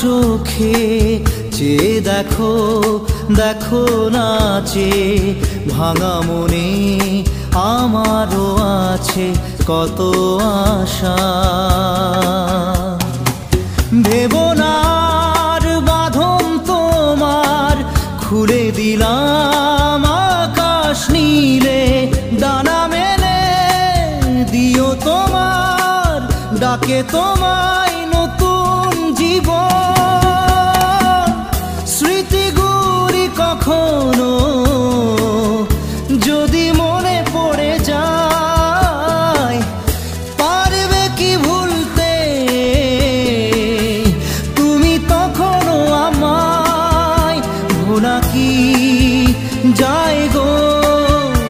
চোখে চেয়ে দেখো, দেখো নাচে ভাঙা মনে আমারও আছে কত আশা। ভেবনার বাঁধন তোমার খুলে দিলাম আকাশ নীলে, ডানা মেলে দিও তোমার ডাকে তোমায় নতুন জীবন। স্মৃতিগুলি কখনো যদি